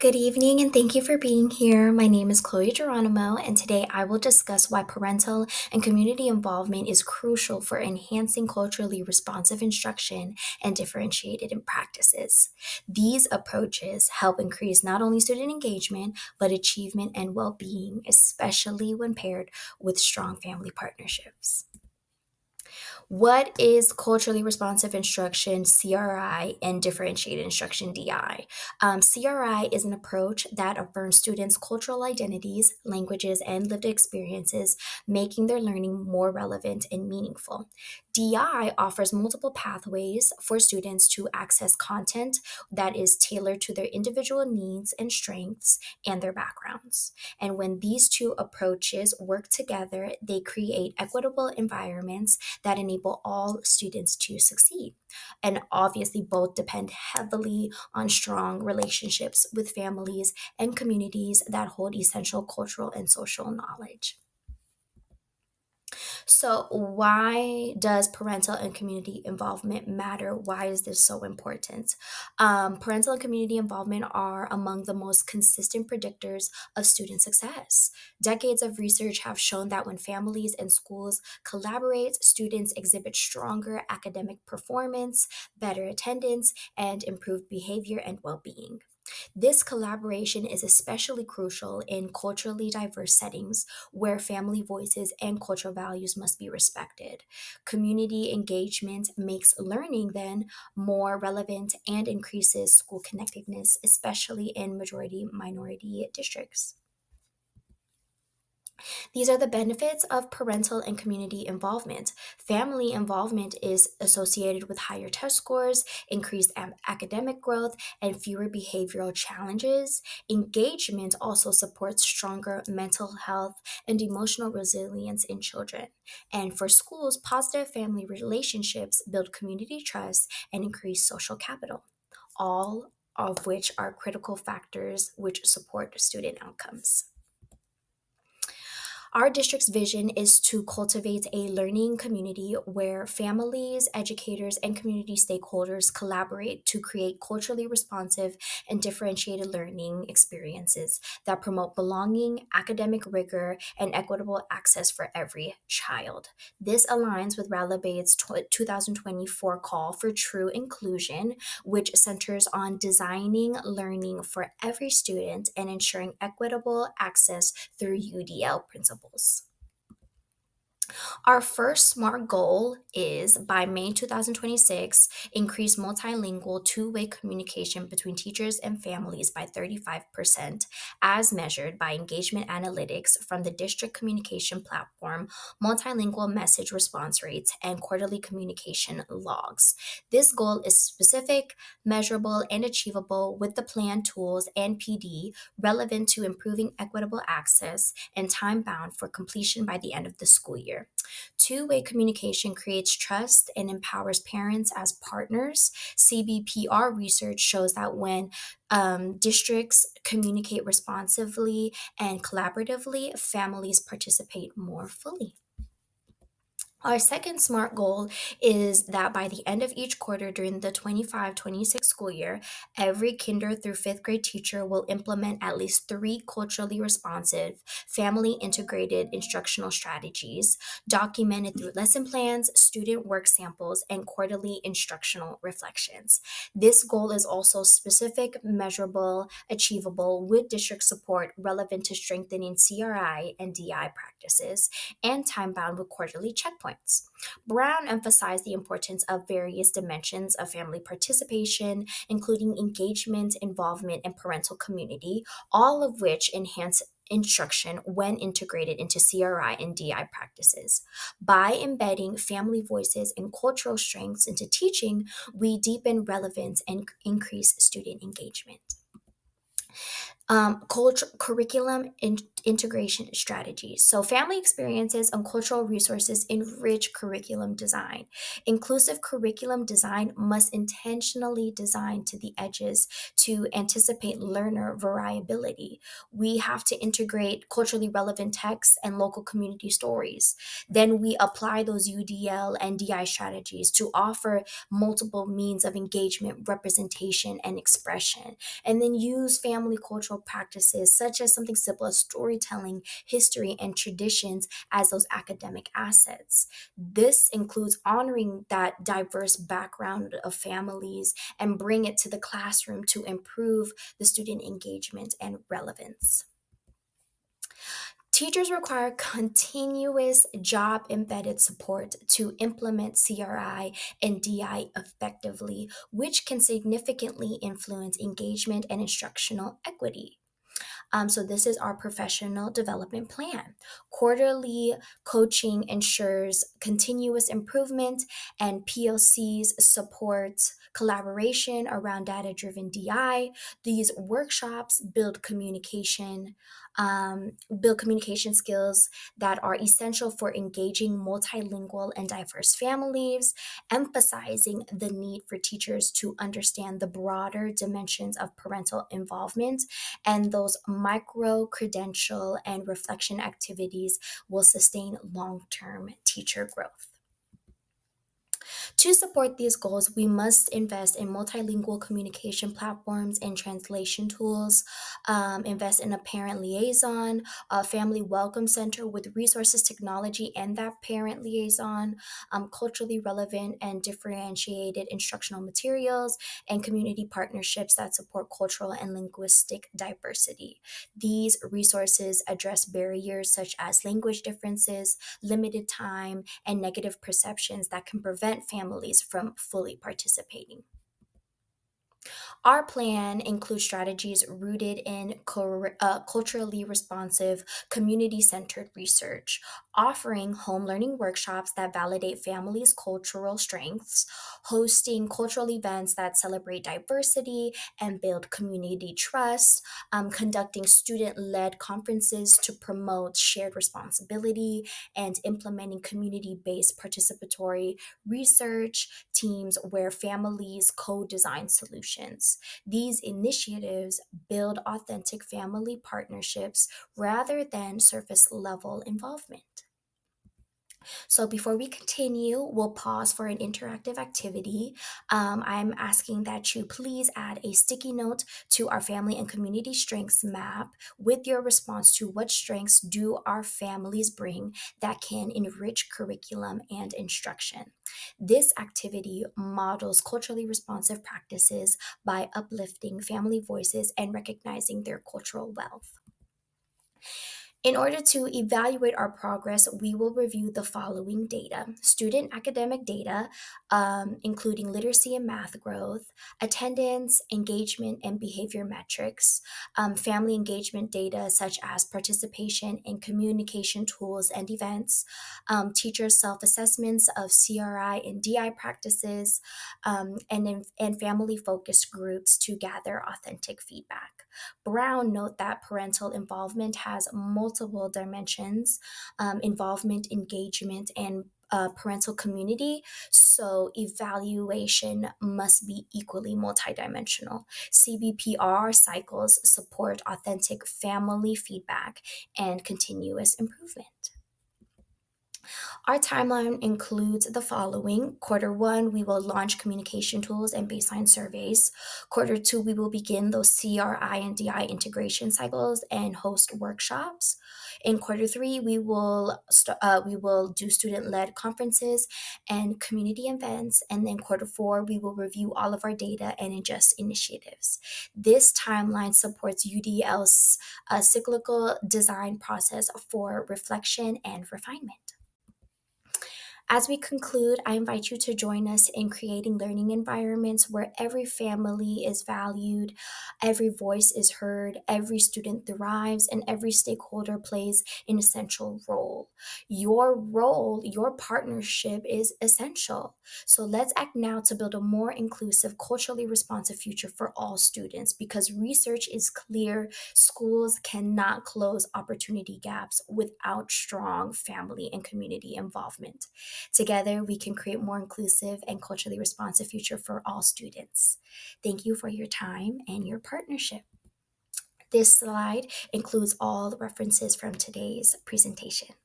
Good evening, and thank you for being here. My name is Chloe Geronimo, and today I will discuss why parental and community involvement is crucial for enhancing culturally responsive instruction and differentiated practices. These approaches help increase not only student engagement, but achievement and well being, especially when paired with strong family partnerships. What is culturally responsive instruction, CRI, and differentiated instruction, DI? CRI is an approach that affirms students' cultural identities, languages, and lived experiences, making their learning more relevant and meaningful. DI offers multiple pathways for students to access content that is tailored to their individual needs and strengths and their backgrounds. And when these two approaches work together, they create equitable environments that enable all students to succeed. And obviously, both depend heavily on strong relationships with families and communities that hold essential cultural and social knowledge. So, why does parental and community involvement matter? Why is this so important? Parental and community involvement are among the most consistent predictors of student success. Decades of research have shown that when families and schools collaborate, students exhibit stronger academic performance, better attendance, and improved behavior and well being. This collaboration is especially crucial in culturally diverse settings where family voices and cultural values must be respected. Community engagement makes learning then more relevant and increases school connectedness, especially in majority minority districts. These are the benefits of parental and community involvement. Family involvement is associated with higher test scores, increased academic growth, and fewer behavioral challenges. Engagement also supports stronger mental health and emotional resilience in children. And for schools, positive family relationships build community trust and increase social capital, all of which are critical factors which support student outcomes. Our district's vision is to cultivate a learning community where families, educators, and community stakeholders collaborate to create culturally responsive and differentiated learning experiences that promote belonging, academic rigor, and equitable access for every child. This aligns with Ralabait's 2024 call for true inclusion, which centers on designing learning for every student and ensuring equitable access through UDL principles. Our first SMART goal is by May 2026, increase multilingual two-way communication between teachers and families by 35%, as measured by engagement analytics from the district communication platform, multilingual message response rates, and quarterly communication logs. This goal is specific, measurable, and achievable with the plan tools and PD relevant to improving equitable access and time bound for completion by the end of the school year. Two-way communication creates trust and empowers parents as partners. CBPR research shows that when districts communicate responsively and collaboratively, families participate more fully. Our second SMART goal is that by the end of each quarter during the 25-26 school year, every kinder through fifth grade teacher will implement at least three culturally responsive, family integrated instructional strategies documented through lesson plans, student work samples, and quarterly instructional reflections. This goal is also specific, measurable, achievable with district support relevant to strengthening CRI and DI practices and time bound with quarterly checkpoints. Brown emphasized the importance of various dimensions of family participation, including engagement, involvement, and parental community, all of which enhance instruction when integrated into CRI and DI practices. By embedding family voices and cultural strengths into teaching, we deepen relevance and increase student engagement. Integration strategies. So, family experiences and cultural resources enrich curriculum design. Inclusive curriculum design must intentionally design to the edges to anticipate learner variability. We have to integrate culturally relevant texts and local community stories. Then we apply those UDL and DI strategies to offer multiple means of engagement, representation, and expression, and then use family cultural practices such as something simple as storytelling, history, and traditions as those academic assets. This includes honoring that diverse background of families and bring it to the classroom to improve the student engagement and relevance. Teachers require continuous job embedded support to implement CRI and DI effectively, which can significantly influence engagement and instructional equity. So, this is our professional development plan. Quarterly coaching ensures continuous improvement, and PLCs support collaboration around data driven DI. These workshops build communication skills that are essential for engaging multilingual and diverse families, emphasizing the need for teachers to understand the broader dimensions of parental involvement, and those micro credential and reflection activities will sustain long term teacher growth. To support these goals, we must invest in multilingual communication platforms and translation tools, invest in a parent liaison, a family welcome center with resources, technology, and that parent liaison, culturally relevant and differentiated instructional materials, and community partnerships that support cultural and linguistic diversity. These resources address barriers such as language differences, limited time, and negative perceptions that can prevent families from fully participating. Our plan includes strategies rooted in culturally responsive, community centered research, offering home learning workshops that validate families' cultural strengths, hosting cultural events that celebrate diversity and build community trust, conducting student led conferences to promote shared responsibility, and implementing community based participatory research teams where families co design solutions. These initiatives build authentic family partnerships rather than surface level involvement. So before we continue, we'll pause for an interactive activity. I'm asking that you please add a sticky note to our family and community strengths map with your response to what strengths do our families bring that can enrich curriculum and instruction. This activity models culturally responsive practices by uplifting family voices and recognizing their cultural wealth. In order to evaluate our progress, we will review the following data: student academic data, including literacy and math growth, attendance, engagement, and behavior metrics, family engagement data such as participation in communication tools and events, teacher self assessments of CRI and DI practices, and family focused groups to gather authentic feedback. Brown note that parental involvement has multiple dimensions: involvement, engagement, and parental community. So, evaluation must be equally multidimensional. CBPR cycles support authentic family feedback and continuous improvement. Our timeline includes the following: quarter one, we will launch communication tools and baseline surveys. Quarter two, we will begin those CRI and DI integration cycles and host workshops. In quarter three, we will do student led conferences and community events. And then quarter four, we will review all of our data and adjust initiatives. This timeline supports UDL's cyclical design process for reflection and refinement. As we conclude, I invite you to join us in creating learning environments where every family is valued, every voice is heard, every student thrives, and every stakeholder plays an essential role. Your role, your partnership is essential. So let's act now to build a more inclusive, culturally responsive future for all students because research is clear. Schools cannot close opportunity gaps without strong family and community involvement. Together, we can create more inclusive and culturally responsive future for all students. Thank you for your time and your partnership. This slide includes all the references from today's presentation.